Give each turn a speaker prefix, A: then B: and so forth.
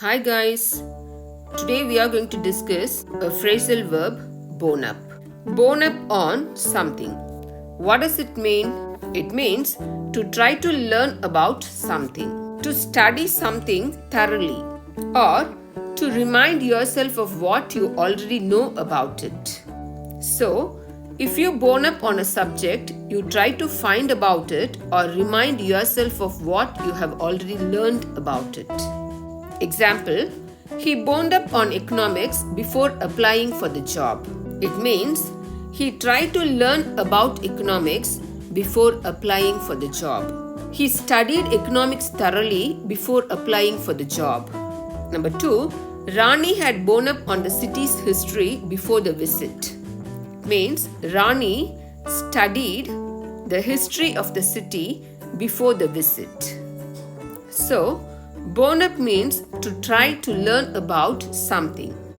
A: Hi guys, today we are going to discuss a phrasal verb bone up. Bone up on something. What does it mean? It means to try to learn about something, to study something thoroughly, or to remind yourself of what you already know about it. So, if you bone up on a subject, you try to find about it or remind yourself of what you have already learned about it. Example, he boned up on economics before applying for the job. It means he tried to learn about economics before applying for the job. He studied economics thoroughly before applying for the job. Number 2, Rani had boned up on the city's history before the visit. Means Rani studied the history of the city before the visit. So, bone up means to try to learn about something.